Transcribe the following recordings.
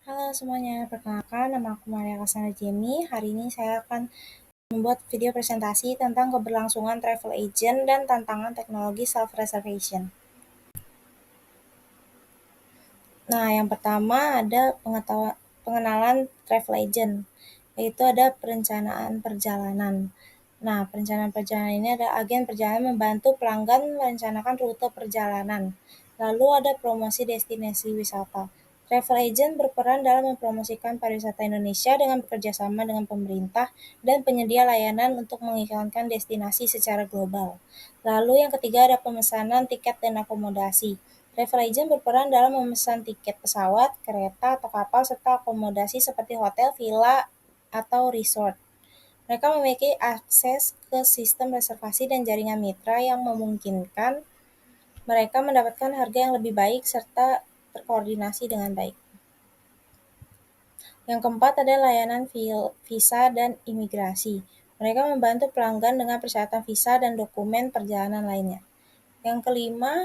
Halo semuanya, perkenalkan nama aku Maria Cassandra Jamie. Hari ini saya akan membuat video presentasi tentang keberlangsungan travel agent dan tantangan teknologi self-reservation. Nah, yang pertama ada pengenalan travel agent, yaitu ada perencanaan perjalanan. Nah, perencanaan perjalanan ini ada agen perjalanan membantu pelanggan merencanakan rute perjalanan. Lalu ada promosi destinasi wisata. Travel agent berperan dalam mempromosikan pariwisata Indonesia dengan bekerja sama dengan pemerintah dan penyedia layanan untuk mengiklankan destinasi secara global. Lalu yang ketiga ada pemesanan tiket dan akomodasi. Travel agent berperan dalam memesan tiket pesawat, kereta, atau kapal serta akomodasi seperti hotel, villa, atau resort. Mereka memiliki akses ke sistem reservasi dan jaringan mitra yang memungkinkan mereka mendapatkan harga yang lebih baik serta terkoordinasi dengan baik. Yang keempat ada layanan visa dan imigrasi. Mereka membantu pelanggan dengan persyaratan visa dan dokumen perjalanan lainnya. Yang kelima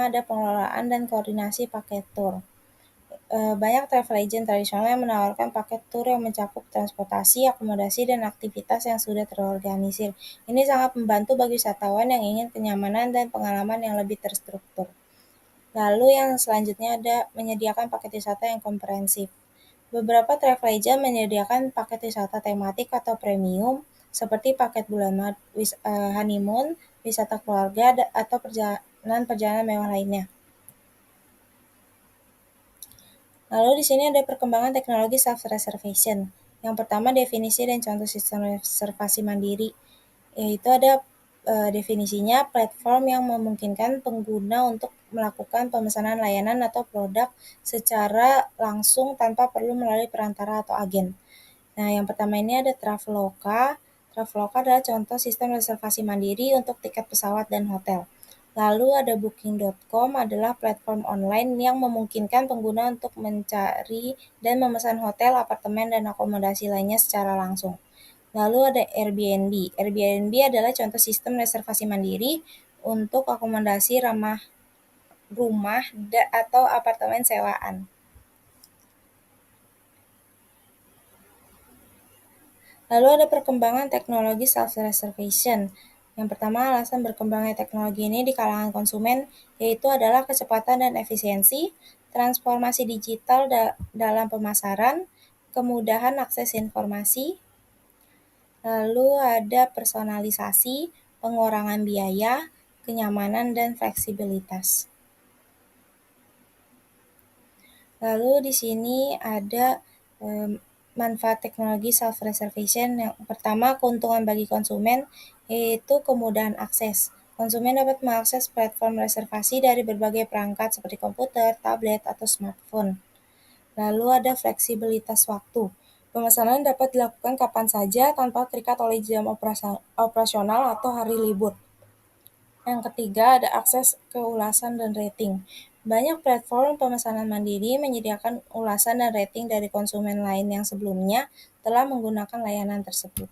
ada pengelolaan dan koordinasi paket tur. Banyak travel agent tradisional yang menawarkan paket tur yang mencakup transportasi, akomodasi, dan aktivitas yang sudah terorganisir. Ini sangat membantu bagi wisatawan yang ingin kenyamanan dan pengalaman yang lebih terstruktur. Lalu yang selanjutnya ada menyediakan paket wisata yang komprehensif. Beberapa travel agent menyediakan paket wisata tematik atau premium seperti paket bulan honeymoon, wisata keluarga, atau perjalanan mewah lainnya. Lalu di sini ada perkembangan teknologi self-reservation. Yang pertama definisi dan contoh sistem reservasi mandiri, yaitu ada definisinya platform yang memungkinkan pengguna untuk melakukan pemesanan layanan atau produk secara langsung tanpa perlu melalui perantara atau agen. Nah, yang pertama ini ada Traveloka. Traveloka adalah contoh sistem reservasi mandiri untuk tiket pesawat dan hotel. Lalu ada Booking.com adalah platform online yang memungkinkan pengguna untuk mencari dan memesan hotel, apartemen, dan akomodasi lainnya secara langsung. Lalu ada Airbnb. Airbnb adalah contoh sistem reservasi mandiri untuk akomodasi ramah rumah atau apartemen sewaan. Lalu ada perkembangan teknologi self-reservation. Yang pertama, alasan berkembangnya teknologi ini di kalangan konsumen yaitu adalah kecepatan dan efisiensi, transformasi digital dalam pemasaran, kemudahan akses informasi, lalu ada personalisasi, pengurangan biaya, kenyamanan, dan fleksibilitas. Lalu di sini ada manfaat teknologi self-reservation. Yang pertama, keuntungan bagi konsumen, yaitu kemudahan akses. Konsumen dapat mengakses platform reservasi dari berbagai perangkat seperti komputer, tablet, atau smartphone. Lalu ada fleksibilitas waktu. Pemesanan dapat dilakukan kapan saja tanpa terikat oleh jam operasional atau hari libur. Yang ketiga ada akses ke ulasan dan rating. Banyak platform pemesanan mandiri menyediakan ulasan dan rating dari konsumen lain yang sebelumnya telah menggunakan layanan tersebut.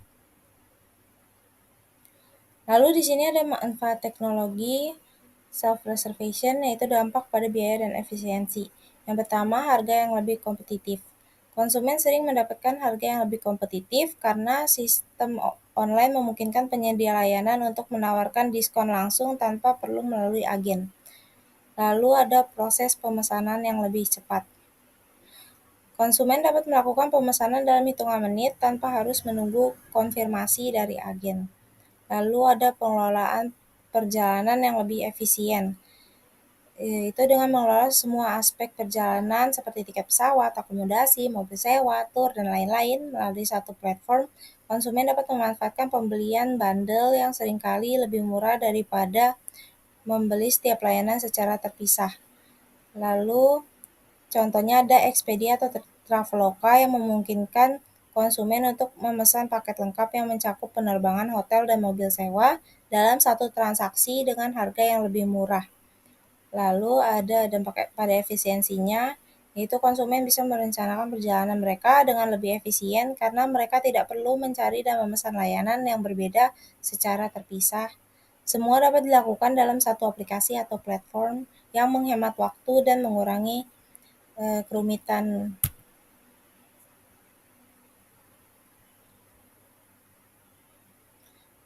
Lalu di sini ada manfaat teknologi self-reservation, yaitu dampak pada biaya dan efisiensi. Yang pertama, harga yang lebih kompetitif. Konsumen sering mendapatkan harga yang lebih kompetitif karena sistem online memungkinkan penyedia layanan untuk menawarkan diskon langsung tanpa perlu melalui agen. Lalu ada proses pemesanan yang lebih cepat. Konsumen dapat melakukan pemesanan dalam hitungan menit tanpa harus menunggu konfirmasi dari agen. Lalu ada pengelolaan perjalanan yang lebih efisien, yaitu dengan mengelola semua aspek perjalanan seperti tiket pesawat, akomodasi, mobil sewa, tur, dan lain-lain melalui satu platform. Konsumen dapat memanfaatkan pembelian bundle yang seringkali lebih murah daripada membeli setiap layanan secara terpisah. Lalu contohnya ada Expedia atau Traveloka yang memungkinkan konsumen untuk memesan paket lengkap yang mencakup penerbangan, hotel, dan mobil sewa dalam satu transaksi dengan harga yang lebih murah. Lalu ada dampak pada efisiensinya, yaitu konsumen bisa merencanakan perjalanan mereka dengan lebih efisien karena mereka tidak perlu mencari dan memesan layanan yang berbeda secara terpisah, Semua dapat dilakukan dalam satu aplikasi atau platform yang menghemat waktu dan mengurangi kerumitan.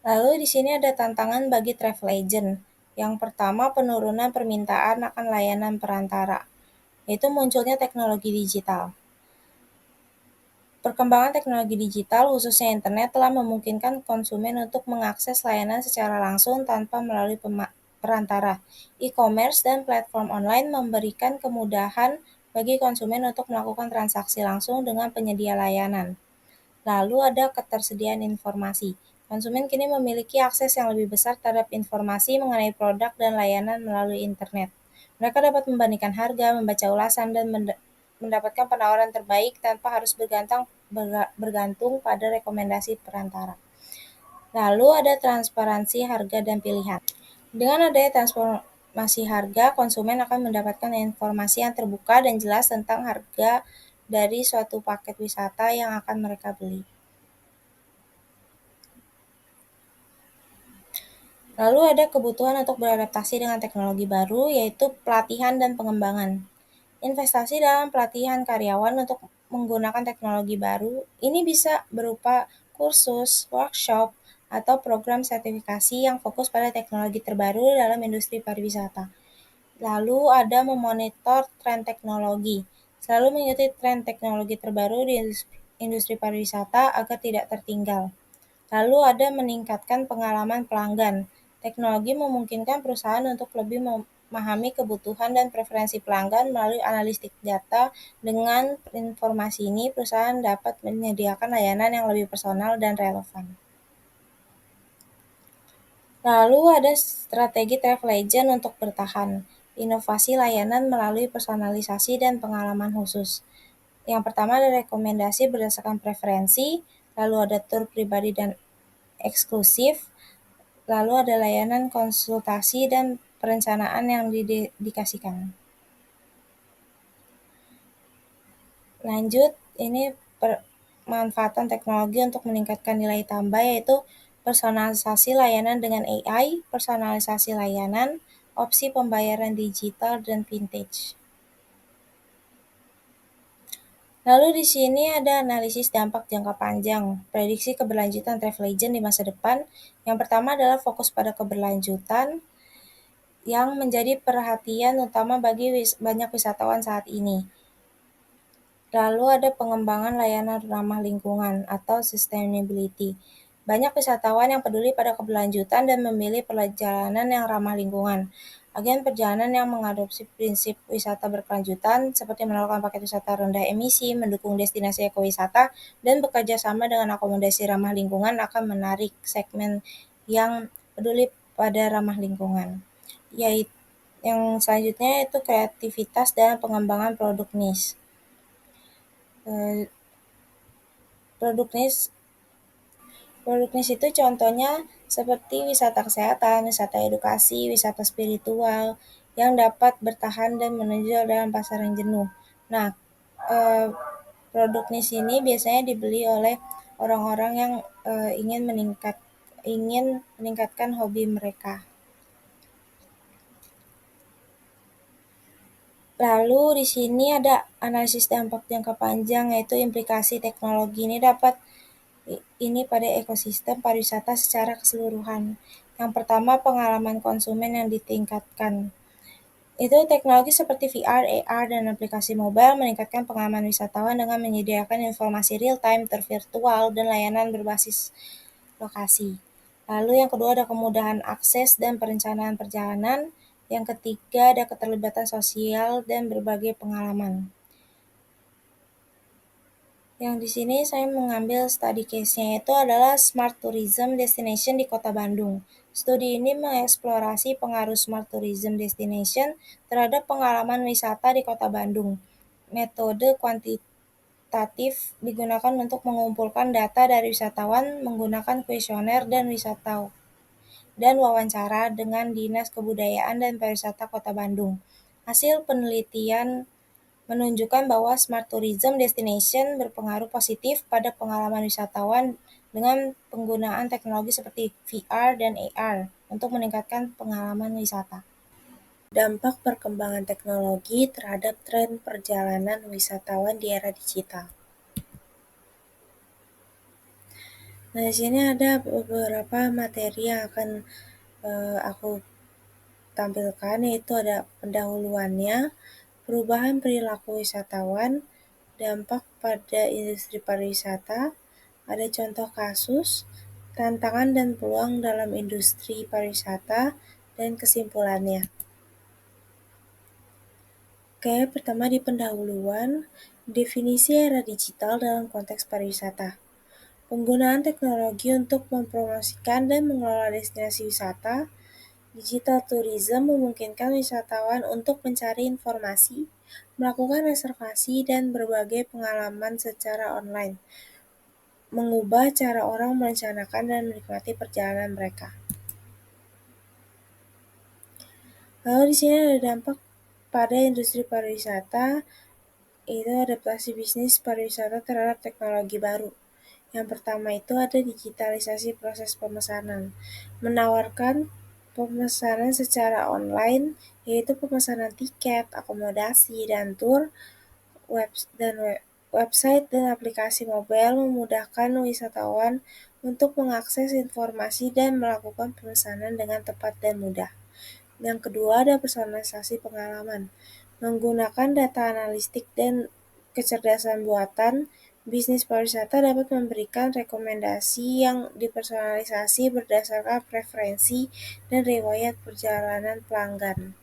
Lalu di sini ada tantangan bagi travel agent. Yang pertama, penurunan permintaan akan layanan perantara, yaitu munculnya teknologi digital. Perkembangan teknologi digital, khususnya internet, telah memungkinkan konsumen untuk mengakses layanan secara langsung tanpa melalui perantara. E-commerce dan platform online memberikan kemudahan bagi konsumen untuk melakukan transaksi langsung dengan penyedia layanan. Lalu ada ketersediaan informasi. Konsumen kini memiliki akses yang lebih besar terhadap informasi mengenai produk dan layanan melalui internet. Mereka dapat membandingkan harga, membaca ulasan, dan mendapatkan penawaran terbaik tanpa harus bergantung pada rekomendasi perantara. Lalu ada transparansi harga dan pilihan. Dengan adanya transformasi harga, konsumen akan mendapatkan informasi yang terbuka dan jelas tentang harga dari suatu paket wisata yang akan mereka beli. Lalu ada kebutuhan untuk beradaptasi dengan teknologi baru, yaitu pelatihan dan pengembangan. Investasi dalam pelatihan karyawan untuk menggunakan teknologi baru, ini bisa berupa kursus, workshop, atau program sertifikasi yang fokus pada teknologi terbaru dalam industri pariwisata. Lalu ada memonitor tren teknologi, selalu mengikuti tren teknologi terbaru di industri pariwisata agar tidak tertinggal. Lalu ada meningkatkan pengalaman pelanggan. Teknologi memungkinkan perusahaan untuk lebih memahami kebutuhan dan preferensi pelanggan melalui analitik data. Dengan informasi ini, perusahaan dapat menyediakan layanan yang lebih personal dan relevan. Lalu ada strategi travel agent untuk bertahan. Inovasi layanan melalui personalisasi dan pengalaman khusus. Yang pertama ada rekomendasi berdasarkan preferensi, lalu ada tur pribadi dan eksklusif, lalu ada layanan konsultasi dan perencanaan yang didedikasikan. Lanjut, ini pemanfaatan teknologi untuk meningkatkan nilai tambah, yaitu personalisasi layanan dengan AI, personalisasi layanan, opsi pembayaran digital, dan vintage. Lalu di sini ada analisis dampak jangka panjang, prediksi keberlanjutan travel agent di masa depan. Yang pertama adalah fokus pada keberlanjutan yang menjadi perhatian utama bagi banyak wisatawan saat ini. Lalu ada pengembangan layanan ramah lingkungan atau sustainability. Banyak wisatawan yang peduli pada keberlanjutan dan memilih perjalanan yang ramah lingkungan. Agen perjalanan yang mengadopsi prinsip wisata berkelanjutan seperti menawarkan paket wisata rendah emisi, mendukung destinasi ekowisata, dan bekerja sama dengan akomodasi ramah lingkungan akan menarik segmen yang peduli pada ramah lingkungan. Yaitu yang selanjutnya itu kreativitas dan pengembangan produk niche. Produk niche itu contohnya seperti wisata kesehatan, wisata edukasi, wisata spiritual yang dapat bertahan dan menonjol dalam pasar yang jenuh. Nah, produk niche ini biasanya dibeli oleh orang-orang yang ingin meningkatkan hobi mereka. Lalu di sini ada analisis dampak jangka panjang, yaitu implikasi teknologi ini pada ekosistem pariwisata secara keseluruhan. Yang pertama, pengalaman konsumen yang ditingkatkan. Itu teknologi seperti VR, AR, dan aplikasi mobile meningkatkan pengalaman wisatawan dengan menyediakan informasi real-time, tervirtual, dan layanan berbasis lokasi. Lalu yang kedua ada kemudahan akses dan perencanaan perjalanan. Yang ketiga ada keterlibatan sosial dan berbagai pengalaman. Yang di sini saya mengambil study case-nya, itu adalah Smart Tourism Destination di Kota Bandung. Studi ini mengeksplorasi pengaruh Smart Tourism Destination terhadap pengalaman wisata di Kota Bandung. Metode kuantitatif digunakan untuk mengumpulkan data dari wisatawan menggunakan kuesioner dan wawancara dengan Dinas Kebudayaan dan Pariwisata Kota Bandung. Hasil penelitian menunjukkan bahwa Smart Tourism Destination berpengaruh positif pada pengalaman wisatawan dengan penggunaan teknologi seperti VR dan AR untuk meningkatkan pengalaman wisata. Dampak perkembangan teknologi terhadap tren perjalanan wisatawan di era digital. Nah, di sini ada beberapa materi yang akan aku tampilkan, yaitu ada pendahuluannya, perubahan perilaku wisatawan, dampak pada industri pariwisata, ada contoh kasus, tantangan dan peluang dalam industri pariwisata, dan kesimpulannya. Oke, pertama di pendahuluan, definisi era digital dalam konteks pariwisata. Penggunaan teknologi untuk mempromosikan dan mengelola destinasi wisata. Digital tourism memungkinkan wisatawan untuk mencari informasi, melakukan reservasi, dan berbagai pengalaman secara online, mengubah cara orang merencanakan dan menikmati perjalanan mereka. Lalu di sini ada dampak pada industri pariwisata, itu adaptasi bisnis pariwisata terhadap teknologi baru. Yang pertama itu ada digitalisasi proses pemesanan, menawarkan pemesanan secara online, yaitu pemesanan tiket, akomodasi, dan tur, website dan aplikasi mobile memudahkan wisatawan untuk mengakses informasi dan melakukan pemesanan dengan tepat dan mudah. Yang kedua ada personalisasi pengalaman, menggunakan data analitik dan kecerdasan buatan. Bisnis pariwisata dapat memberikan rekomendasi yang dipersonalisasi berdasarkan preferensi dan riwayat perjalanan pelanggan.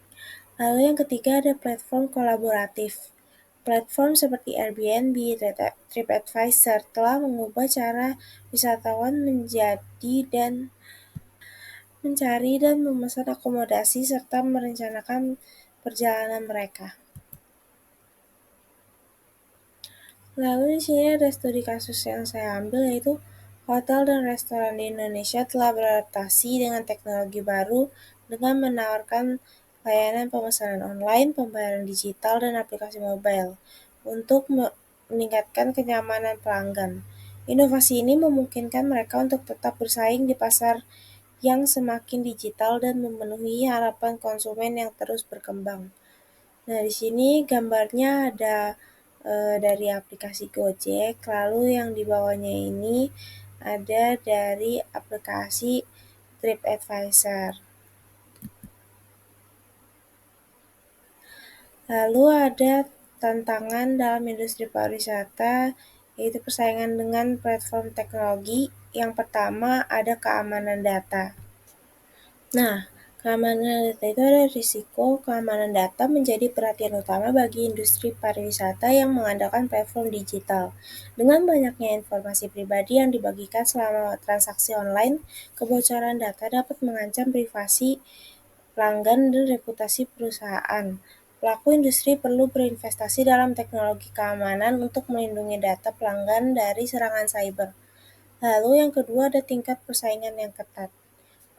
Lalu yang ketiga ada platform kolaboratif. Platform seperti Airbnb, TripAdvisor telah mengubah cara wisatawan mencari dan memesan akomodasi serta merencanakan perjalanan mereka. Lalu di sini ada studi kasus yang saya ambil, yaitu hotel dan restoran di Indonesia telah beradaptasi dengan teknologi baru dengan menawarkan layanan pemesanan online, pembayaran digital, dan aplikasi mobile untuk meningkatkan kenyamanan pelanggan. Inovasi ini memungkinkan mereka untuk tetap bersaing di pasar yang semakin digital dan memenuhi harapan konsumen yang terus berkembang. Nah, di sini gambarnya ada dari aplikasi Gojek, lalu yang di bawahnya ini ada dari aplikasi TripAdvisor. Lalu ada tantangan dalam industri pariwisata, yaitu persaingan dengan platform teknologi. Yang pertama ada keamanan data. Nah, keamanan data itu ada risiko keamanan data menjadi perhatian utama bagi industri pariwisata yang mengandalkan platform digital. Dengan banyaknya informasi pribadi yang dibagikan selama transaksi online, kebocoran data dapat mengancam privasi pelanggan dan reputasi perusahaan. Pelaku industri perlu berinvestasi dalam teknologi keamanan untuk melindungi data pelanggan dari serangan cyber. Lalu yang kedua ada tingkat persaingan yang ketat.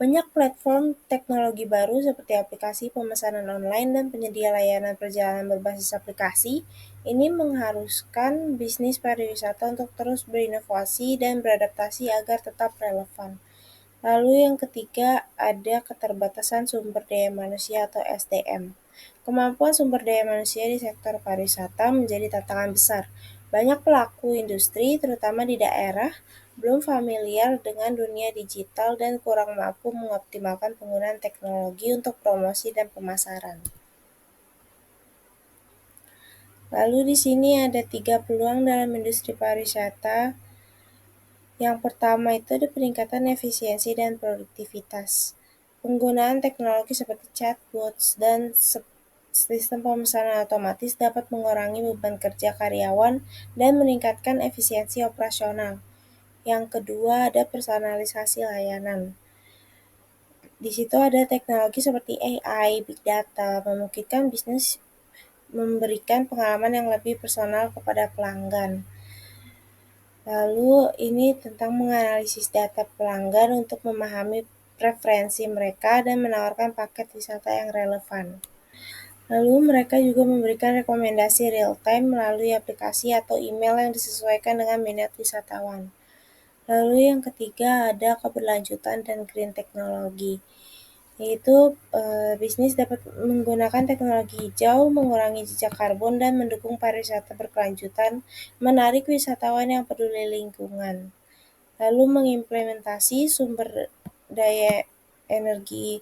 Banyak platform teknologi baru seperti aplikasi pemesanan online dan penyedia layanan perjalanan berbasis aplikasi ini mengharuskan bisnis pariwisata untuk terus berinovasi dan beradaptasi agar tetap relevan. Lalu yang ketiga ada keterbatasan sumber daya manusia atau SDM. Kemampuan sumber daya manusia di sektor pariwisata menjadi tantangan besar. Banyak pelaku industri, terutama di daerah, belum familiar dengan dunia digital dan kurang mampu mengoptimalkan penggunaan teknologi untuk promosi dan pemasaran. Lalu di sini ada 3 peluang dalam industri pariwisata. Yang pertama itu ada peningkatan efisiensi dan produktivitas. Penggunaan teknologi seperti chatbots dan sistem pemesanan otomatis dapat mengurangi beban kerja karyawan dan meningkatkan efisiensi operasional. Yang kedua ada personalisasi layanan. Di situ ada teknologi seperti AI, Big Data, memungkinkan bisnis memberikan pengalaman yang lebih personal kepada pelanggan. Lalu ini tentang menganalisis data pelanggan untuk memahami preferensi mereka dan menawarkan paket wisata yang relevan. Lalu mereka juga memberikan rekomendasi real-time melalui aplikasi atau email yang disesuaikan dengan minat wisatawan. Lalu yang ketiga ada keberlanjutan dan green technology. yaitu bisnis dapat menggunakan teknologi hijau, mengurangi jejak karbon, dan mendukung pariwisata berkelanjutan, menarik wisatawan yang peduli lingkungan. Lalu mengimplementasi sumber daya energi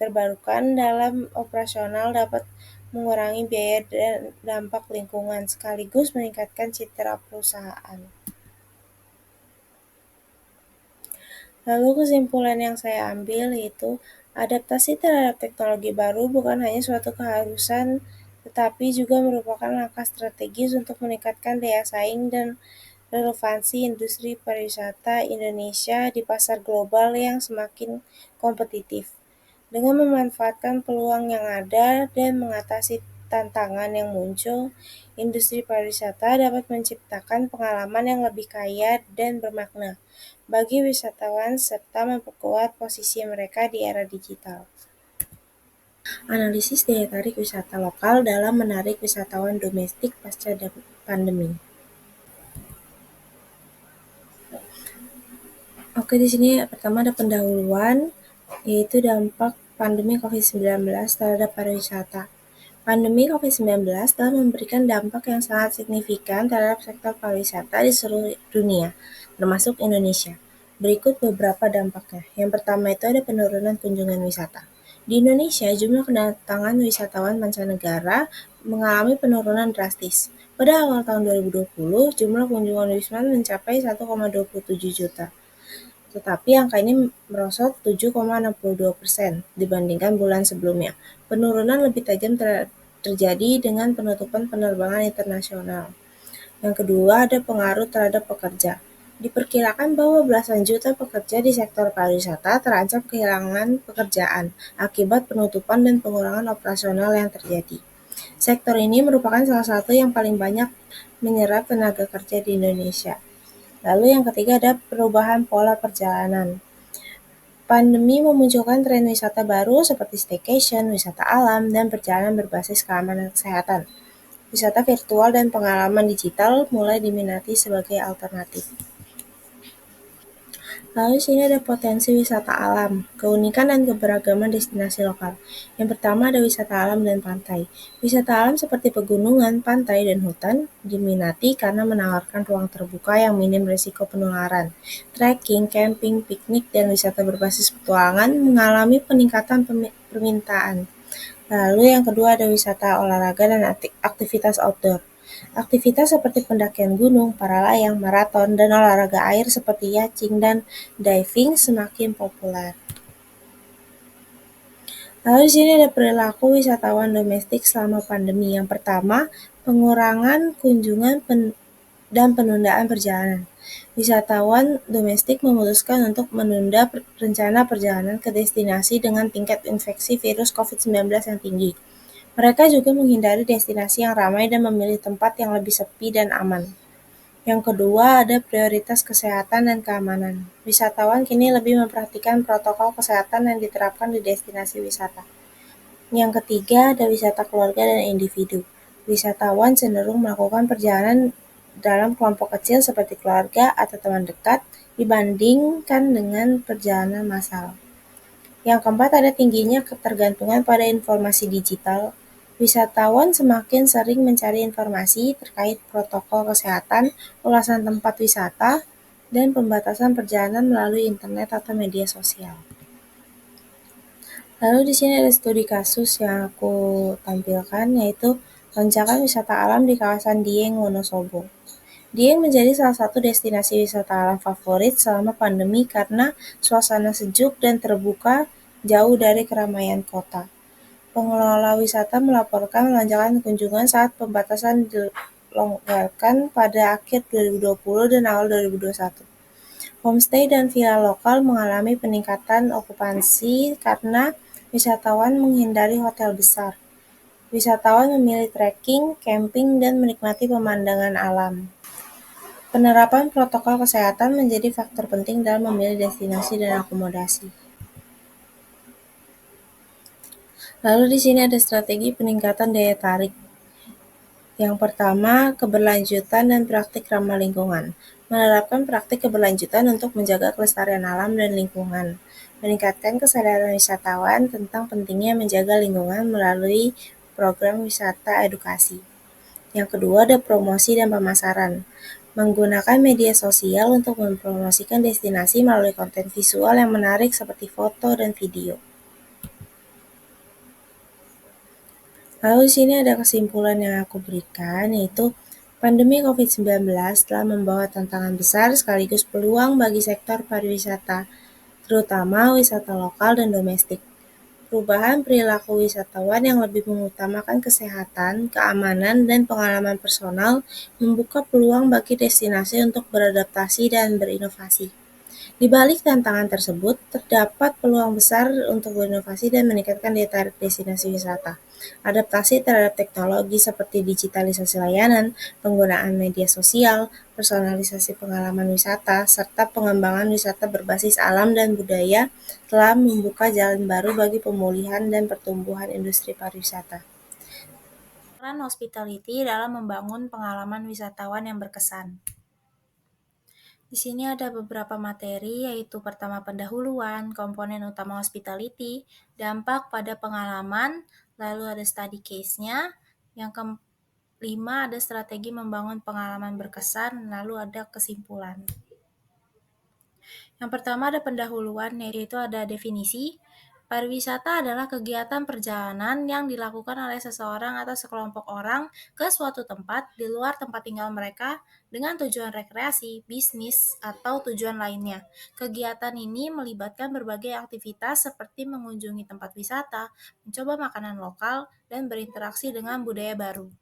terbarukan dalam operasional dapat mengurangi biaya dan dampak lingkungan, sekaligus meningkatkan citra perusahaan. Lalu kesimpulan yang saya ambil yaitu adaptasi terhadap teknologi baru bukan hanya suatu keharusan, tetapi juga merupakan langkah strategis untuk meningkatkan daya saing dan relevansi industri pariwisata Indonesia di pasar global yang semakin kompetitif. Dengan memanfaatkan peluang yang ada dan mengatasi tantangan yang muncul, industri pariwisata dapat menciptakan pengalaman yang lebih kaya dan bermakna bagi wisatawan serta memperkuat posisi mereka di era digital. Analisis daya tarik wisata lokal dalam menarik wisatawan domestik pasca pandemi. Oke, di sini pertama ada pendahuluan, yaitu dampak pandemi COVID-19 terhadap pariwisata. Pandemi COVID-19 telah memberikan dampak yang sangat signifikan terhadap sektor pariwisata di seluruh dunia, termasuk Indonesia. Berikut beberapa dampaknya. Yang pertama itu ada penurunan kunjungan wisata. Di Indonesia, jumlah kedatangan wisatawan mancanegara mengalami penurunan drastis. Pada awal tahun 2020, jumlah kunjungan wisman mencapai 1,27 juta. Tetapi angka ini merosot 7,62% dibandingkan bulan sebelumnya. Penurunan lebih tajam terjadi dengan penutupan penerbangan internasional. Yang kedua ada pengaruh terhadap pekerja. Diperkirakan bahwa belasan juta pekerja di sektor pariwisata terancam kehilangan pekerjaan akibat penutupan dan pengurangan operasional yang terjadi. Sektor ini merupakan salah satu yang paling banyak menyerap tenaga kerja di Indonesia. Lalu yang ketiga ada perubahan pola perjalanan. Pandemi memunculkan tren wisata baru seperti staycation, wisata alam, dan perjalanan berbasis keamanan kesehatan. Wisata virtual dan pengalaman digital mulai diminati sebagai alternatif. Lalu sini ada potensi wisata alam, keunikan dan keberagaman destinasi lokal. Yang pertama ada wisata alam dan pantai. Wisata alam seperti pegunungan, pantai, dan hutan diminati karena menawarkan ruang terbuka yang minim risiko penularan. Trekking, camping, piknik, dan wisata berbasis petualangan mengalami peningkatan permintaan. Lalu yang kedua ada wisata olahraga dan aktivitas outdoor. Aktivitas seperti pendakian gunung, para layang, maraton, dan olahraga air seperti yachting dan diving semakin populer. Lalu di sini ada perilaku wisatawan domestik selama pandemi. Yang pertama, pengurangan kunjungan dan penundaan perjalanan. Wisatawan domestik memutuskan untuk menunda rencana perjalanan ke destinasi dengan tingkat infeksi virus COVID-19 yang tinggi. Mereka juga menghindari destinasi yang ramai dan memilih tempat yang lebih sepi dan aman. Yang kedua ada prioritas kesehatan dan keamanan. Wisatawan kini lebih memperhatikan protokol kesehatan yang diterapkan di destinasi wisata. Yang ketiga ada wisata keluarga dan individu. Wisatawan cenderung melakukan perjalanan dalam kelompok kecil seperti keluarga atau teman dekat dibandingkan dengan perjalanan massal. Yang keempat ada tingginya ketergantungan pada informasi digital. Wisatawan semakin sering mencari informasi terkait protokol kesehatan, ulasan tempat wisata, dan pembatasan perjalanan melalui internet atau media sosial. Lalu di sini ada studi kasus yang aku tampilkan, yaitu lonjakan wisata alam di kawasan Dieng, Wonosobo. Dieng menjadi salah satu destinasi wisata alam favorit selama pandemi karena suasana sejuk dan terbuka jauh dari keramaian kota. Pengelola wisata melaporkan lonjakan kunjungan saat pembatasan dilonggarkan pada akhir 2020 dan awal 2021. Homestay dan villa lokal mengalami peningkatan okupansi karena wisatawan menghindari hotel besar. Wisatawan memilih trekking, camping, dan menikmati pemandangan alam. Penerapan protokol kesehatan menjadi faktor penting dalam memilih destinasi dan akomodasi. Lalu di sini ada strategi peningkatan daya tarik. Yang pertama, keberlanjutan dan praktik ramah lingkungan. Menerapkan praktik keberlanjutan untuk menjaga kelestarian alam dan lingkungan. meningkatkan kesadaran wisatawan tentang pentingnya menjaga lingkungan melalui program wisata edukasi. Yang kedua ada promosi dan pemasaran. Menggunakan media sosial untuk mempromosikan destinasi melalui konten visual yang menarik seperti foto dan video. Lalu di sini ada kesimpulan yang aku berikan, yaitu pandemi COVID-19 telah membawa tantangan besar sekaligus peluang bagi sektor pariwisata, terutama wisata lokal dan domestik. Perubahan perilaku wisatawan yang lebih mengutamakan kesehatan, keamanan, dan pengalaman personal membuka peluang bagi destinasi untuk beradaptasi dan berinovasi. Di balik tantangan tersebut, terdapat peluang besar untuk berinovasi dan meningkatkan daya tarik destinasi wisata. Adaptasi terhadap teknologi seperti digitalisasi layanan, penggunaan media sosial, personalisasi pengalaman wisata, serta pengembangan wisata berbasis alam dan budaya telah membuka jalan baru bagi pemulihan dan pertumbuhan industri pariwisata. Peran hospitality dalam membangun pengalaman wisatawan yang berkesan. Di sini ada beberapa materi, yaitu pertama pendahuluan, komponen utama hospitality, dampak pada pengalaman, lalu ada study case-nya, yang kelima ada strategi membangun pengalaman berkesan, lalu ada kesimpulan. Yang pertama ada pendahuluan, yaitu ada definisi. Pariwisata adalah kegiatan perjalanan yang dilakukan oleh seseorang atau sekelompok orang ke suatu tempat di luar tempat tinggal mereka dengan tujuan rekreasi, bisnis, atau tujuan lainnya. Kegiatan ini melibatkan berbagai aktivitas seperti mengunjungi tempat wisata, mencoba makanan lokal, dan berinteraksi dengan budaya baru.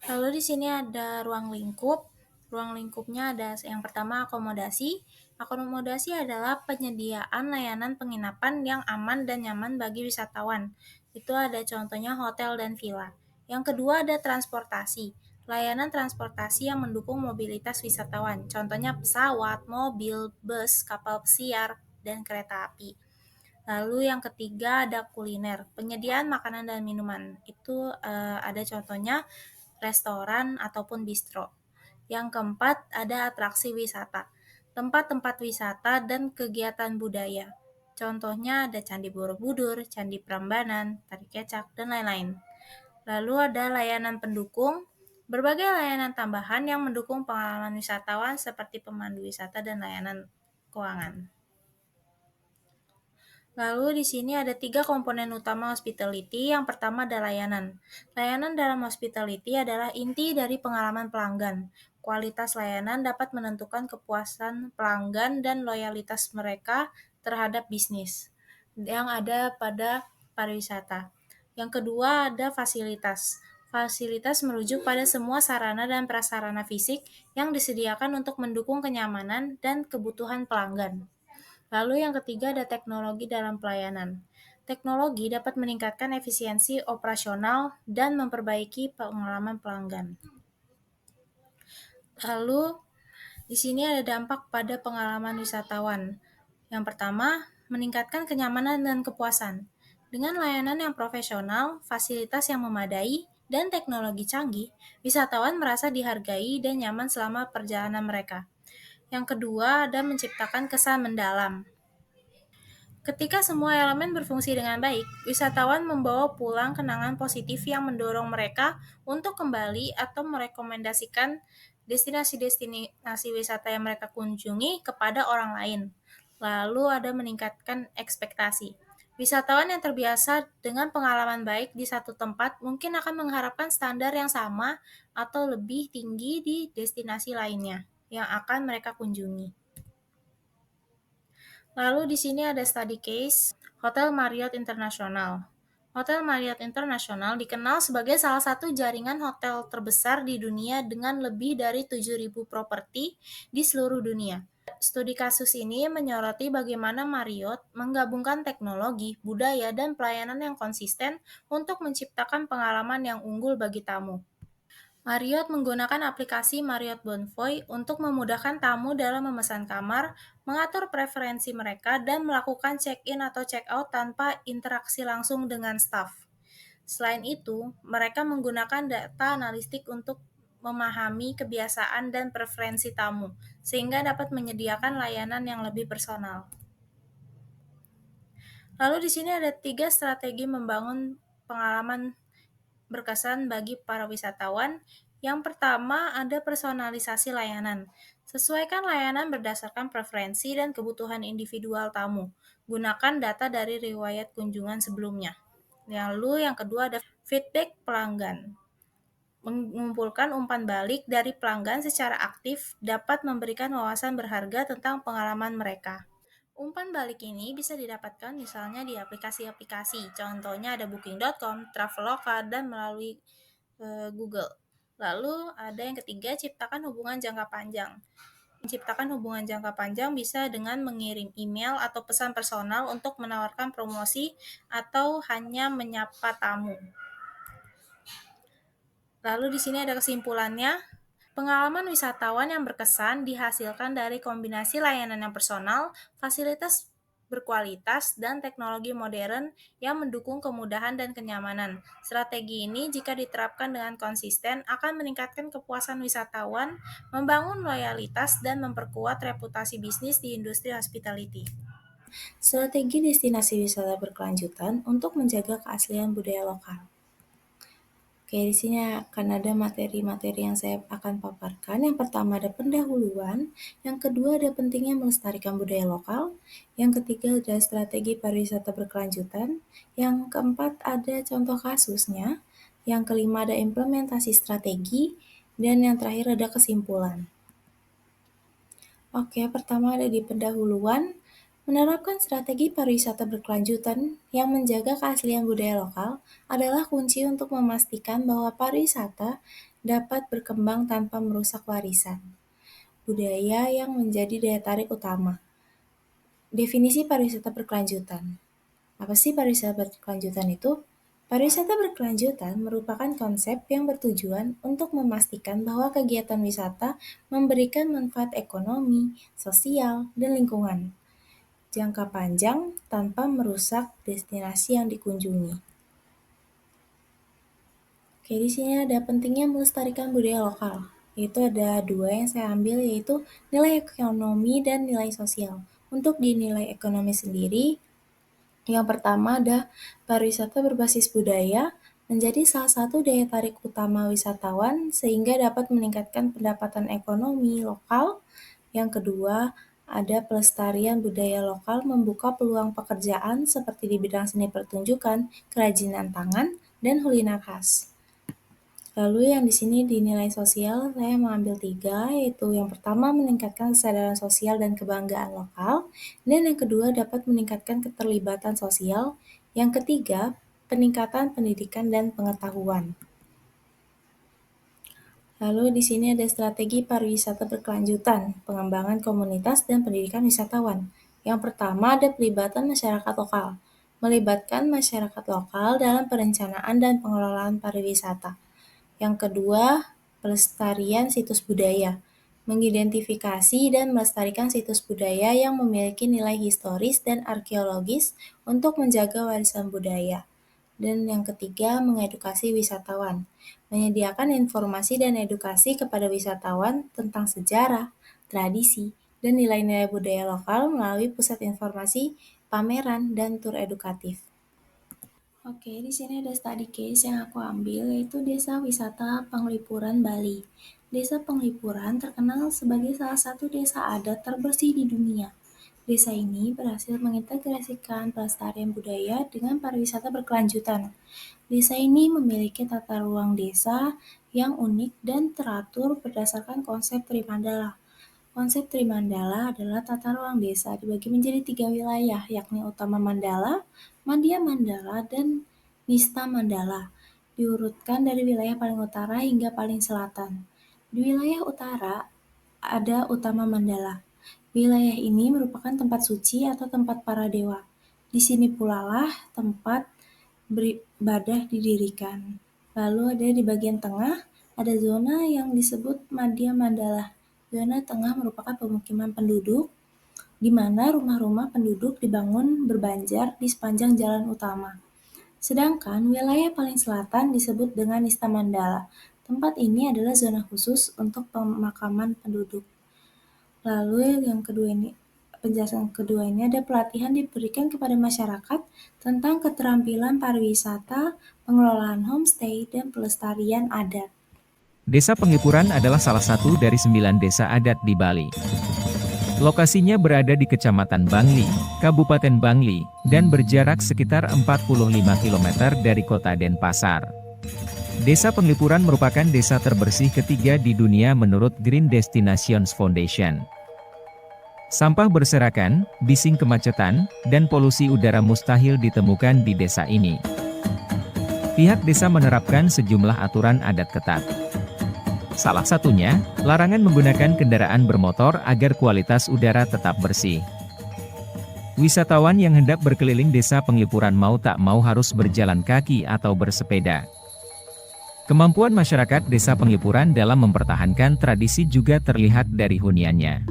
Lalu di sini ada ruang lingkup. Ruang lingkupnya ada yang pertama akomodasi. Akomodasi adalah penyediaan layanan penginapan yang aman dan nyaman bagi wisatawan. Itu ada contohnya hotel dan villa. Yang kedua ada transportasi. Layanan transportasi yang mendukung mobilitas wisatawan. Contohnya pesawat, mobil, bus, kapal pesiar, dan kereta api. Lalu yang ketiga ada kuliner, penyediaan makanan dan minuman. Itu ada contohnya restoran ataupun bistro. Yang keempat ada atraksi wisata, tempat-tempat wisata dan kegiatan budaya. Contohnya ada Candi Borobudur, Candi Prambanan, Tari Kecak, dan lain-lain. Lalu ada layanan pendukung, berbagai layanan tambahan yang mendukung pengalaman wisatawan seperti pemandu wisata dan layanan keuangan. Lalu di sini ada 3 komponen utama hospitality. Yang pertama ada layanan. Layanan dalam hospitality adalah inti dari pengalaman pelanggan. Kualitas layanan dapat menentukan kepuasan pelanggan dan loyalitas mereka terhadap bisnis yang ada pada pariwisata. Yang kedua ada fasilitas. Fasilitas merujuk pada semua sarana dan prasarana fisik yang disediakan untuk mendukung kenyamanan dan kebutuhan pelanggan. Lalu yang ketiga ada teknologi dalam pelayanan. Teknologi dapat meningkatkan efisiensi operasional dan memperbaiki pengalaman pelanggan. Lalu di sini ada dampak pada pengalaman wisatawan. Yang pertama, meningkatkan kenyamanan dan kepuasan. Dengan layanan yang profesional, fasilitas yang memadai, dan teknologi canggih, wisatawan merasa dihargai dan nyaman selama perjalanan mereka. Yang kedua, ada menciptakan kesan mendalam. Ketika semua elemen berfungsi dengan baik, wisatawan membawa pulang kenangan positif yang mendorong mereka untuk kembali atau merekomendasikan destinasi-destinasi wisata yang mereka kunjungi kepada orang lain. Lalu ada meningkatkan ekspektasi. Wisatawan yang terbiasa dengan pengalaman baik di satu tempat mungkin akan mengharapkan standar yang sama atau lebih tinggi di destinasi lainnya yang akan mereka kunjungi. Lalu di sini ada study case Hotel Marriott International. Hotel Marriott International dikenal sebagai salah satu jaringan hotel terbesar di dunia dengan lebih dari 7.000 properti di seluruh dunia. Studi kasus ini menyoroti bagaimana Marriott menggabungkan teknologi, budaya, dan pelayanan yang konsisten untuk menciptakan pengalaman yang unggul bagi tamu. Marriott menggunakan aplikasi Marriott Bonvoy untuk memudahkan tamu dalam memesan kamar, mengatur preferensi mereka, dan melakukan check-in atau check-out tanpa interaksi langsung dengan staf. Selain itu, mereka menggunakan data analitik untuk memahami kebiasaan dan preferensi tamu, sehingga dapat menyediakan layanan yang lebih personal. Lalu di sini ada 3 strategi membangun pengalaman berkesan bagi para wisatawan. Yang pertama ada personalisasi layanan. Sesuaikan layanan berdasarkan preferensi dan kebutuhan individual tamu. Gunakan data dari riwayat kunjungan sebelumnya. Lalu yang kedua ada feedback pelanggan. Mengumpulkan umpan balik dari pelanggan secara aktif dapat memberikan wawasan berharga tentang pengalaman mereka. Umpan balik ini bisa didapatkan misalnya di aplikasi-aplikasi, contohnya ada Booking.com, Traveloka, dan melalui Google. Lalu ada yang ketiga, ciptakan hubungan jangka panjang. Menciptakan hubungan jangka panjang bisa dengan mengirim email atau pesan personal untuk menawarkan promosi atau hanya menyapa tamu. Lalu di sini ada kesimpulannya. Pengalaman wisatawan yang berkesan dihasilkan dari kombinasi layanan yang personal, fasilitas berkualitas, dan teknologi modern yang mendukung kemudahan dan kenyamanan. Strategi ini jika diterapkan dengan konsisten akan meningkatkan kepuasan wisatawan, membangun loyalitas, dan memperkuat reputasi bisnis di industri hospitality. Strategi destinasi wisata berkelanjutan untuk menjaga keaslian budaya lokal. Oke, di sini akan ada materi-materi yang saya akan paparkan. Yang pertama ada pendahuluan, yang kedua ada pentingnya melestarikan budaya lokal, yang ketiga ada strategi pariwisata berkelanjutan, yang keempat ada contoh kasusnya, yang kelima ada implementasi strategi, dan yang terakhir ada kesimpulan. Oke, pertama ada di pendahuluan, menerapkan strategi pariwisata berkelanjutan yang menjaga keaslian budaya lokal adalah kunci untuk memastikan bahwa pariwisata dapat berkembang tanpa merusak warisan budaya yang menjadi daya tarik utama. Definisi pariwisata berkelanjutan. Apa sih pariwisata berkelanjutan itu? Pariwisata berkelanjutan merupakan konsep yang bertujuan untuk memastikan bahwa kegiatan wisata memberikan manfaat ekonomi, sosial, dan lingkungan jangka panjang tanpa merusak destinasi yang dikunjungi. Oke, di sini ada pentingnya melestarikan budaya lokal. Yaitu ada dua yang saya ambil, yaitu nilai ekonomi dan nilai sosial. Untuk di nilai ekonomi sendiri, yang pertama ada pariwisata berbasis budaya menjadi salah satu daya tarik utama wisatawan sehingga dapat meningkatkan pendapatan ekonomi lokal. Yang kedua, ada pelestarian budaya lokal membuka peluang pekerjaan seperti di bidang seni pertunjukan, kerajinan tangan, dan kuliner khas. Lalu yang di sini di nilai sosial saya mengambil 3, yaitu yang pertama meningkatkan kesadaran sosial dan kebanggaan lokal, dan yang kedua dapat meningkatkan keterlibatan sosial, yang ketiga peningkatan pendidikan dan pengetahuan. Lalu di sini ada strategi pariwisata berkelanjutan, pengembangan komunitas dan pendidikan wisatawan. Yang pertama ada pelibatan masyarakat lokal, melibatkan masyarakat lokal dalam perencanaan dan pengelolaan pariwisata. Yang kedua, pelestarian situs budaya, mengidentifikasi dan melestarikan situs budaya yang memiliki nilai historis dan arkeologis untuk menjaga warisan budaya. Dan yang ketiga, mengedukasi wisatawan, menyediakan informasi dan edukasi kepada wisatawan tentang sejarah, tradisi, dan nilai-nilai budaya lokal melalui pusat informasi, pameran, dan tur edukatif. Oke, di sini ada study case yang aku ambil, yaitu Desa Wisata Penglipuran Bali. Desa Penglipuran terkenal sebagai salah satu desa adat terbersih di dunia. Desa ini berhasil mengintegrasikan pelestarian budaya dengan pariwisata berkelanjutan. Desa ini memiliki tata ruang desa yang unik dan teratur berdasarkan konsep Trimandala. Konsep Trimandala adalah tata ruang desa dibagi menjadi 3 wilayah, yakni Utama Mandala, Madya Mandala, dan Nista Mandala, diurutkan dari wilayah paling utara hingga paling selatan. Di wilayah utara ada Utama Mandala. Wilayah ini merupakan tempat suci atau tempat para dewa. Di sini pula lah tempat beribadah didirikan. Lalu ada di bagian tengah, ada zona yang disebut Madya Mandala. Zona tengah merupakan pemukiman penduduk, di mana rumah-rumah penduduk dibangun berbanjar di sepanjang jalan utama. Sedangkan wilayah paling selatan disebut dengan Nista Mandala. Tempat ini adalah zona khusus untuk pemakaman penduduk. Lalu yang kedua ini, penjelasan kedua ini ada pelatihan diberikan kepada masyarakat tentang keterampilan pariwisata, pengelolaan homestay, dan pelestarian adat. Desa Penglipuran adalah salah satu dari 9 desa adat di Bali. Lokasinya berada di Kecamatan Bangli, Kabupaten Bangli, dan berjarak sekitar 45 km dari kota Denpasar. Desa Penglipuran merupakan desa terbersih ketiga di dunia menurut Green Destinations Foundation. Sampah berserakan, bising kemacetan, dan polusi udara mustahil ditemukan di desa ini. Pihak desa menerapkan sejumlah aturan adat ketat. Salah satunya, larangan menggunakan kendaraan bermotor agar kualitas udara tetap bersih. Wisatawan yang hendak berkeliling desa Penglipuran mau tak mau harus berjalan kaki atau bersepeda. Kemampuan masyarakat desa Penglipuran dalam mempertahankan tradisi juga terlihat dari huniannya.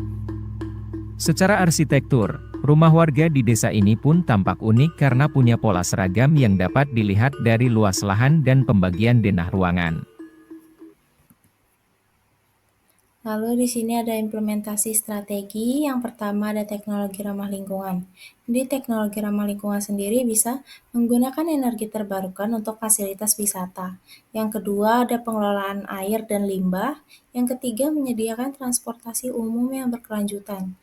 Secara arsitektur, rumah warga di desa ini pun tampak unik karena punya pola seragam yang dapat dilihat dari luas lahan dan pembagian denah ruangan. Lalu di sini ada implementasi strategi. Yang pertama ada teknologi ramah lingkungan. Di teknologi ramah lingkungan sendiri bisa menggunakan energi terbarukan untuk fasilitas wisata. Yang kedua ada pengelolaan air dan limbah. Yang ketiga menyediakan transportasi umum yang berkelanjutan.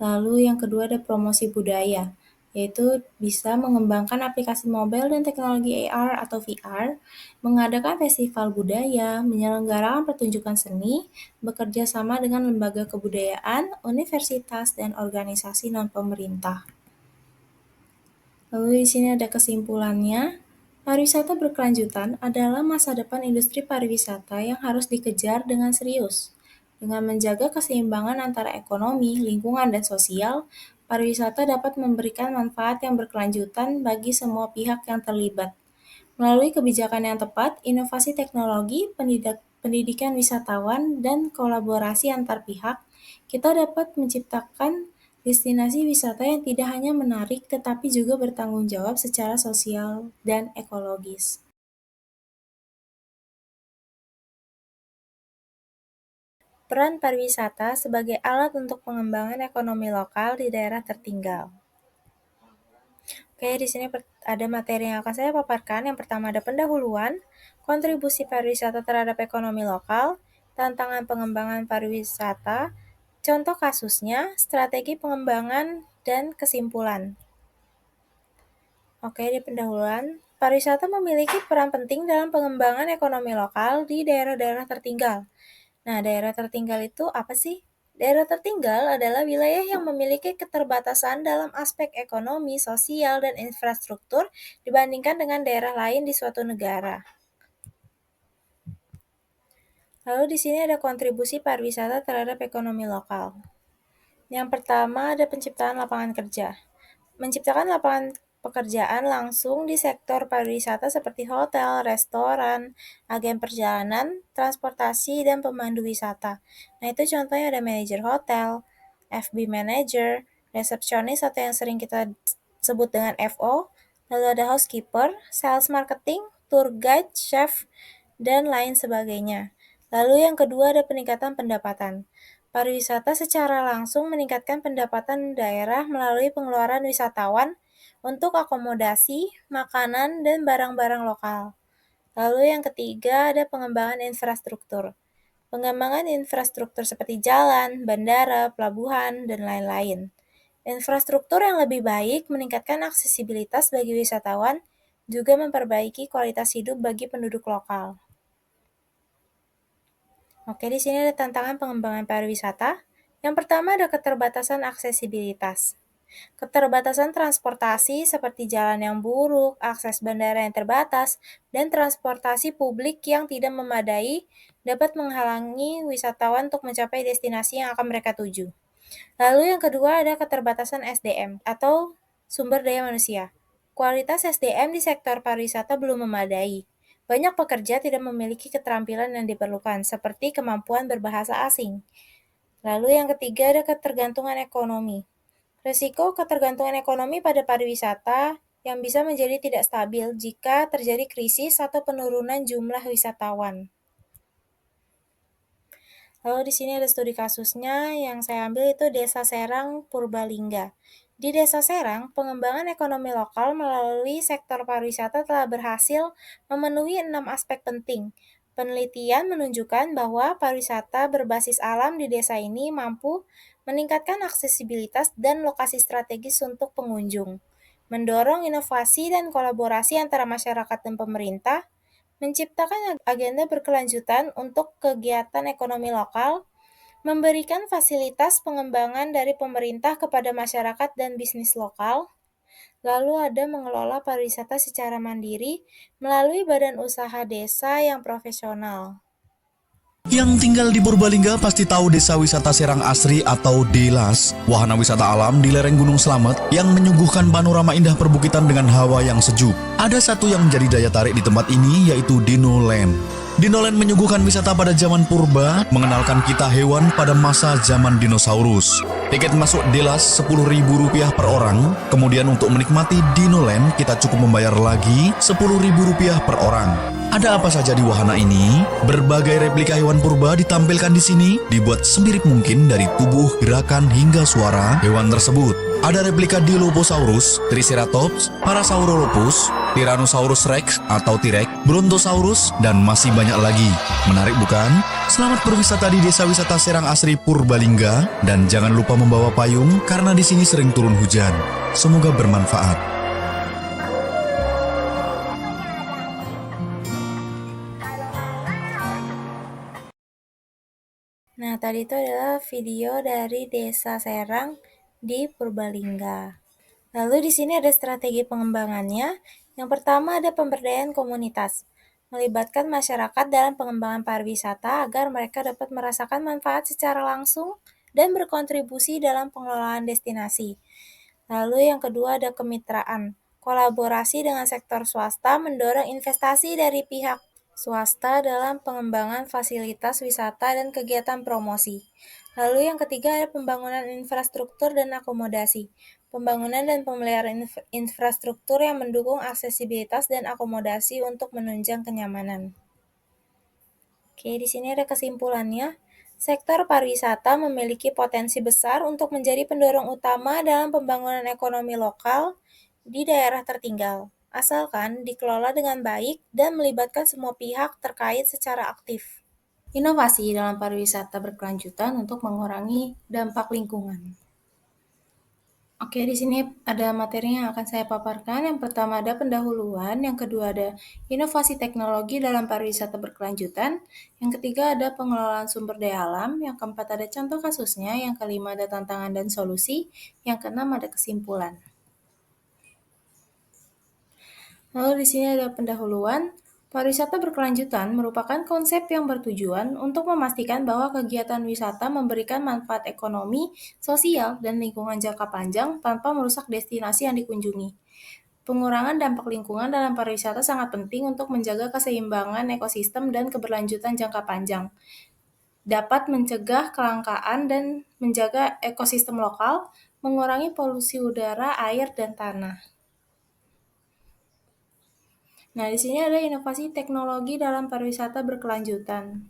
Lalu yang kedua ada promosi budaya, yaitu bisa mengembangkan aplikasi mobile dan teknologi AR atau VR, mengadakan festival budaya, menyelenggarakan pertunjukan seni, bekerja sama dengan lembaga kebudayaan, universitas, dan organisasi non-pemerintah. Lalu di sini ada kesimpulannya. Pariwisata berkelanjutan adalah masa depan industri pariwisata yang harus dikejar dengan serius. Dengan menjaga keseimbangan antara ekonomi, lingkungan, dan sosial, pariwisata dapat memberikan manfaat yang berkelanjutan bagi semua pihak yang terlibat. Melalui kebijakan yang tepat, inovasi teknologi, pendidikan wisatawan, dan kolaborasi antar pihak, kita dapat menciptakan destinasi wisata yang tidak hanya menarik tetapi juga bertanggung jawab secara sosial dan ekologis. Peran pariwisata sebagai alat untuk pengembangan ekonomi lokal di daerah tertinggal. Oke, di sini ada materi yang akan saya paparkan. Yang pertama ada pendahuluan, kontribusi pariwisata terhadap ekonomi lokal, tantangan pengembangan pariwisata, contoh kasusnya, strategi pengembangan, dan kesimpulan. Oke, di pendahuluan, pariwisata memiliki peran penting dalam pengembangan ekonomi lokal di daerah-daerah tertinggal. Nah, daerah tertinggal itu apa sih? Daerah tertinggal adalah wilayah yang memiliki keterbatasan dalam aspek ekonomi, sosial, dan infrastruktur dibandingkan dengan daerah lain di suatu negara. Lalu di sini ada kontribusi pariwisata terhadap ekonomi lokal. Yang pertama ada penciptaan lapangan kerja. Menciptakan lapangan pekerjaan langsung di sektor pariwisata seperti hotel, restoran, agen perjalanan, transportasi, dan pemandu wisata. Nah, itu contohnya ada manajer hotel, F&B manager, resepsionis atau yang sering kita sebut dengan FO, lalu ada housekeeper, sales marketing, tour guide, chef, dan lain sebagainya. Lalu yang kedua ada peningkatan pendapatan. Pariwisata secara langsung meningkatkan pendapatan daerah melalui pengeluaran wisatawan untuk akomodasi, makanan, dan barang-barang lokal. Lalu yang ketiga ada pengembangan infrastruktur. Pengembangan infrastruktur seperti jalan, bandara, pelabuhan, dan lain-lain. Infrastruktur yang lebih baik meningkatkan aksesibilitas bagi wisatawan, juga memperbaiki kualitas hidup bagi penduduk lokal. Oke, di sini ada tantangan pengembangan pariwisata. Yang pertama ada keterbatasan aksesibilitas. Keterbatasan transportasi seperti jalan yang buruk, akses bandara yang terbatas, dan transportasi publik yang tidak memadai dapat menghalangi wisatawan untuk mencapai destinasi yang akan mereka tuju. Lalu yang kedua ada keterbatasan SDM atau sumber daya manusia. Kualitas SDM di sektor pariwisata belum memadai. Banyak pekerja tidak memiliki keterampilan yang diperlukan, seperti kemampuan berbahasa asing. Lalu yang ketiga ada ketergantungan ekonomi. Risiko ketergantungan ekonomi pada pariwisata yang bisa menjadi tidak stabil jika terjadi krisis atau penurunan jumlah wisatawan. Lalu di sini ada studi kasusnya yang saya ambil itu Desa Serang Purbalingga. Di Desa Serang, pengembangan ekonomi lokal melalui sektor pariwisata telah berhasil memenuhi 6 aspek penting. Penelitian menunjukkan bahwa pariwisata berbasis alam di desa ini mampu meningkatkan aksesibilitas dan lokasi strategis untuk pengunjung, mendorong inovasi dan kolaborasi antara masyarakat dan pemerintah, menciptakan agenda berkelanjutan untuk kegiatan ekonomi lokal, memberikan fasilitas pengembangan dari pemerintah kepada masyarakat dan bisnis lokal, lalu ada mengelola pariwisata secara mandiri melalui badan usaha desa yang profesional. Yang tinggal di Purbalingga pasti tahu Desa Wisata Serang Asri atau DELAS, wahana wisata alam di lereng Gunung Slamet yang menyuguhkan panorama indah perbukitan dengan hawa yang sejuk. Ada satu yang menjadi daya tarik di tempat ini yaitu Dino Land. Dino Land menyuguhkan wisata pada zaman purba, mengenalkan kita hewan pada masa zaman dinosaurus. Tiket masuk DELAS Rp10.000 per orang, kemudian untuk menikmati Dino Land kita cukup membayar lagi Rp10.000 per orang. Ada apa saja di wahana ini? Berbagai replika hewan purba ditampilkan di sini, dibuat semirip mungkin dari tubuh, gerakan, hingga suara hewan tersebut. Ada replika Dilophosaurus, Triceratops, Parasaurolophus, Tyrannosaurus Rex atau T-Rex, Brontosaurus, dan masih banyak lagi. Menarik bukan? Selamat berwisata di Desa Wisata Serang Asri Purbalingga, dan jangan lupa membawa payung karena di sini sering turun hujan. Semoga bermanfaat. Nah, tadi itu adalah video dari Desa Serang di Purbalingga. Lalu di sini ada strategi pengembangannya. Yang pertama ada pemberdayaan komunitas, melibatkan masyarakat dalam pengembangan pariwisata agar mereka dapat merasakan manfaat secara langsung dan berkontribusi dalam pengelolaan destinasi. Lalu yang kedua ada kemitraan, kolaborasi dengan sektor swasta mendorong investasi dari pihak swasta dalam pengembangan fasilitas wisata dan kegiatan promosi. Lalu yang ketiga ada pembangunan infrastruktur dan akomodasi. Pembangunan dan pemeliharaan infrastruktur yang mendukung aksesibilitas dan akomodasi untuk menunjang kenyamanan. Oke, di sini ada kesimpulannya. Sektor pariwisata memiliki potensi besar untuk menjadi pendorong utama dalam pembangunan ekonomi lokal di daerah tertinggal, asalkan dikelola dengan baik dan melibatkan semua pihak terkait secara aktif. Inovasi dalam pariwisata berkelanjutan untuk mengurangi dampak lingkungan. Oke, di sini ada materi yang akan saya paparkan. Yang pertama ada pendahuluan, yang kedua ada inovasi teknologi dalam pariwisata berkelanjutan, yang ketiga ada pengelolaan sumber daya alam, yang keempat ada contoh kasusnya, yang kelima ada tantangan dan solusi, yang keenam ada kesimpulan. Lalu di sini ada pendahuluan. Pariwisata berkelanjutan merupakan konsep yang bertujuan untuk memastikan bahwa kegiatan wisata memberikan manfaat ekonomi, sosial, dan lingkungan jangka panjang tanpa merusak destinasi yang dikunjungi. Pengurangan dampak lingkungan dalam pariwisata sangat penting untuk menjaga keseimbangan ekosistem dan keberlanjutan jangka panjang. Dapat mencegah kelangkaan dan menjaga ekosistem lokal, mengurangi polusi udara, air, dan tanah. Nah, di sini ada inovasi teknologi dalam pariwisata berkelanjutan.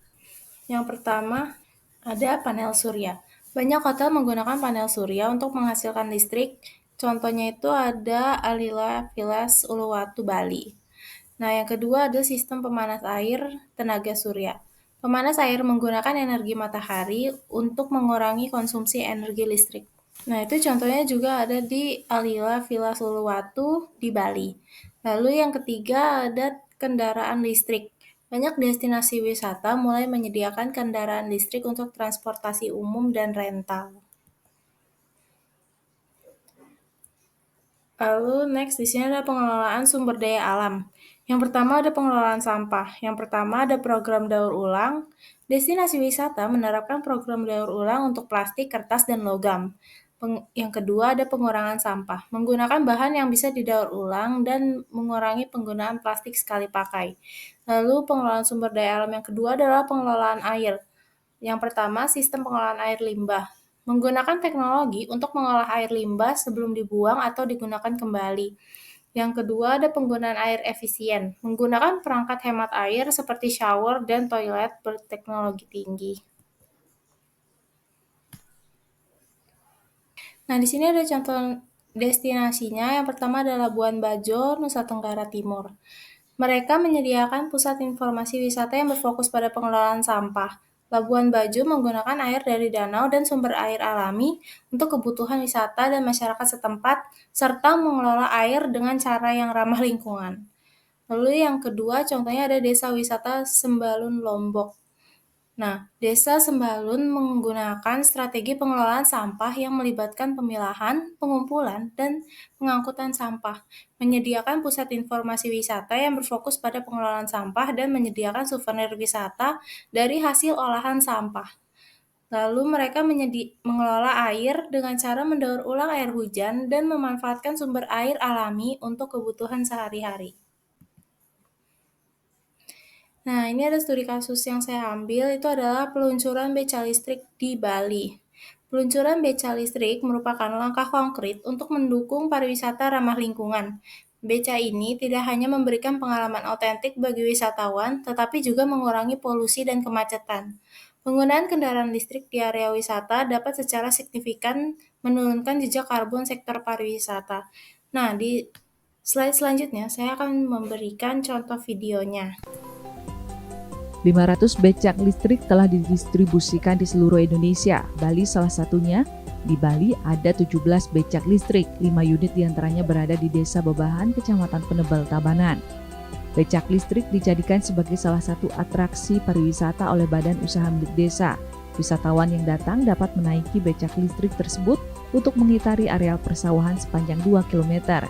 Yang pertama, ada panel surya. Banyak hotel menggunakan panel surya untuk menghasilkan listrik. Contohnya itu ada Alila Villas Uluwatu, Bali. Nah, yang kedua ada sistem pemanas air tenaga surya. Pemanas air menggunakan energi matahari untuk mengurangi konsumsi energi listrik. Nah, itu contohnya juga ada di Alila Villas Uluwatu di Bali. Lalu yang ketiga ada kendaraan listrik. Banyak destinasi wisata mulai menyediakan kendaraan listrik untuk transportasi umum dan rental. Lalu next di sini ada pengelolaan sumber daya alam. Yang pertama ada pengelolaan sampah. Yang pertama ada program daur ulang. Destinasi wisata menerapkan program daur ulang untuk plastik, kertas, dan logam. Yang kedua ada pengurangan sampah. Menggunakan bahan yang bisa didaur ulang dan mengurangi penggunaan plastik sekali pakai. Lalu pengelolaan sumber daya alam yang kedua adalah pengelolaan air. Yang pertama, sistem pengelolaan air limbah. Menggunakan teknologi untuk mengolah air limbah sebelum dibuang atau digunakan kembali. Yang kedua, ada penggunaan air efisien. Menggunakan perangkat hemat air seperti shower dan toilet berteknologi tinggi. Nah, di sini ada contoh destinasinya. Yang pertama adalah Labuan Bajo, Nusa Tenggara Timur. Mereka menyediakan pusat informasi wisata yang berfokus pada pengelolaan sampah. Labuan Bajo menggunakan air dari danau dan sumber air alami untuk kebutuhan wisata dan masyarakat setempat, serta mengelola air dengan cara yang ramah lingkungan. Lalu yang kedua, contohnya ada Desa Wisata Sembalun Lombok. Nah, Desa Sembalun menggunakan strategi pengelolaan sampah yang melibatkan pemilahan, pengumpulan, dan pengangkutan sampah, menyediakan pusat informasi wisata yang berfokus pada pengelolaan sampah dan menyediakan souvenir wisata dari hasil olahan sampah. Lalu mereka mengelola air dengan cara mendaur ulang air hujan dan memanfaatkan sumber air alami untuk kebutuhan sehari-hari. Nah, ini ada studi kasus yang saya ambil, itu adalah peluncuran beca listrik di Bali. Peluncuran beca listrik merupakan langkah konkret untuk mendukung pariwisata ramah lingkungan. Beca ini tidak hanya memberikan pengalaman otentik bagi wisatawan, tetapi juga mengurangi polusi dan kemacetan. Penggunaan kendaraan listrik di area wisata dapat secara signifikan menurunkan jejak karbon sektor pariwisata. Nah, di slide selanjutnya saya akan memberikan contoh videonya. 500 becak listrik telah didistribusikan di seluruh Indonesia, Bali salah satunya. Di Bali ada 17 becak listrik, 5 unit diantaranya berada di Desa Bebahan, Kecamatan Penebel, Tabanan. Becak listrik dijadikan sebagai salah satu atraksi pariwisata oleh badan usaha milik desa. Wisatawan yang datang dapat menaiki becak listrik tersebut untuk mengitari areal persawahan sepanjang 2 km.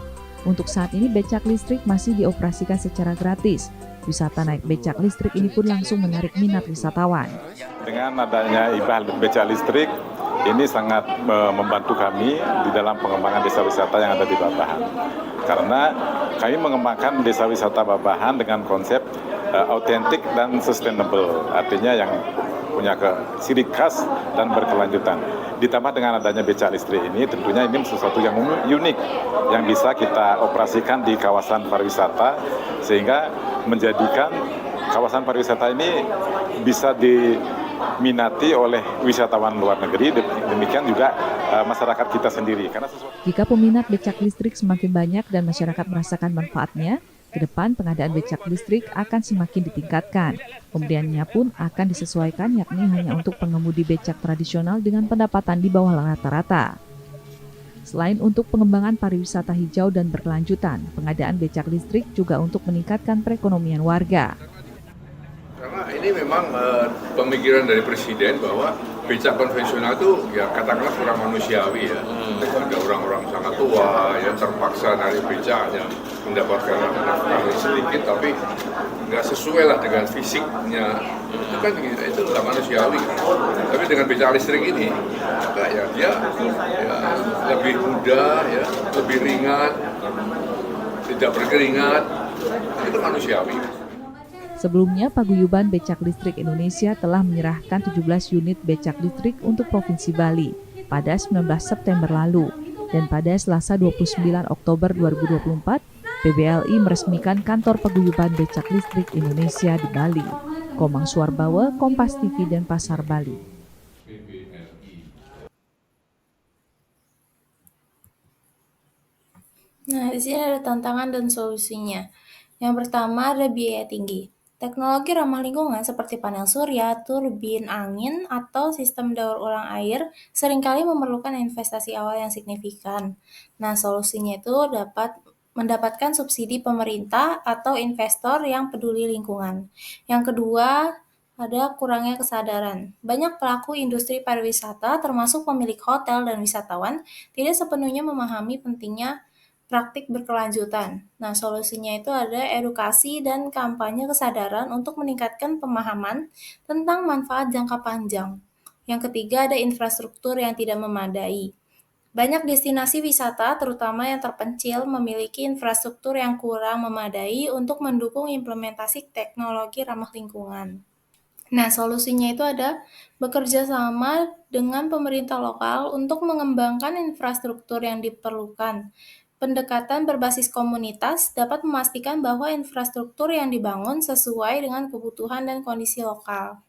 Untuk saat ini becak listrik masih dioperasikan secara gratis. Wisata naik becak listrik ini pun langsung menarik minat wisatawan. Dengan adanya IBAH becak listrik, ini sangat membantu kami di dalam pengembangan desa wisata yang ada di Babahan. Karena kami mengembangkan desa wisata Babahan dengan konsep autentik dan sustainable, artinya yang punya ciri khas dan berkelanjutan. Ditambah dengan adanya becak listrik ini, tentunya ini sesuatu yang unik yang bisa kita operasikan di kawasan pariwisata, sehingga menjadikan kawasan pariwisata ini bisa diminati oleh wisatawan luar negeri, demikian juga masyarakat kita sendiri. Jika peminat becak listrik semakin banyak dan masyarakat merasakan manfaatnya, ke depan pengadaan becak listrik akan semakin ditingkatkan. Pembeliannya pun akan disesuaikan, yakni hanya untuk pengemudi becak tradisional dengan pendapatan di bawah rata-rata. Selain untuk pengembangan pariwisata hijau dan berkelanjutan, pengadaan becak listrik juga untuk meningkatkan perekonomian warga. Karena ini memang pemikiran dari Presiden bahwa becak konvensional itu ya katakanlah kurang manusiawi ya. Ada orang-orang sangat tua yang terpaksa narik becaknya, mendapatkan nafkah sedikit tapi nggak sesuai lah dengan fisiknya. Itu kan itu nggak manusiawi. Tapi dengan becak listrik ini, maka ya dia lebih mudah, ya, lebih ringan, tidak berkeringat, itu manusiawi. Sebelumnya, Paguyuban Becak Listrik Indonesia telah menyerahkan 17 unit becak listrik untuk Provinsi Bali pada 19 September lalu. Dan pada Selasa 29 Oktober 2024, PBLI meresmikan kantor Paguyuban Becak Listrik Indonesia di Bali. Komang Suarbawa, Kompas TV, Denpasar, Bali. Nah, di sini ada tantangan dan solusinya. Yang pertama ada biaya tinggi. Teknologi ramah lingkungan seperti panel surya, turbin angin, atau sistem daur ulang air seringkali memerlukan investasi awal yang signifikan. Nah, solusinya itu dapat mendapatkan subsidi pemerintah atau investor yang peduli lingkungan. Yang kedua, ada kurangnya kesadaran. Banyak pelaku industri pariwisata, termasuk pemilik hotel dan wisatawan, tidak sepenuhnya memahami pentingnya praktik berkelanjutan. Nah, solusinya itu ada edukasi dan kampanye kesadaran untuk meningkatkan pemahaman tentang manfaat jangka panjang. Yang ketiga ada infrastruktur yang tidak memadai. Banyak destinasi wisata, terutama yang terpencil, memiliki infrastruktur yang kurang memadai untuk mendukung implementasi teknologi ramah lingkungan. Nah, solusinya itu ada bekerja sama dengan pemerintah lokal untuk mengembangkan infrastruktur yang diperlukan. Pendekatan berbasis komunitas dapat memastikan bahwa infrastruktur yang dibangun sesuai dengan kebutuhan dan kondisi lokal.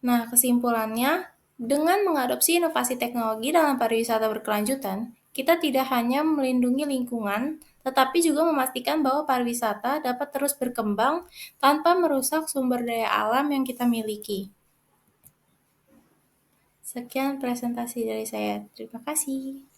Nah, kesimpulannya, Dengan mengadopsi inovasi teknologi dalam pariwisata berkelanjutan, kita tidak hanya melindungi lingkungan, tetapi juga memastikan bahwa pariwisata dapat terus berkembang tanpa merusak sumber daya alam yang kita miliki. Sekian presentasi dari saya. Terima kasih.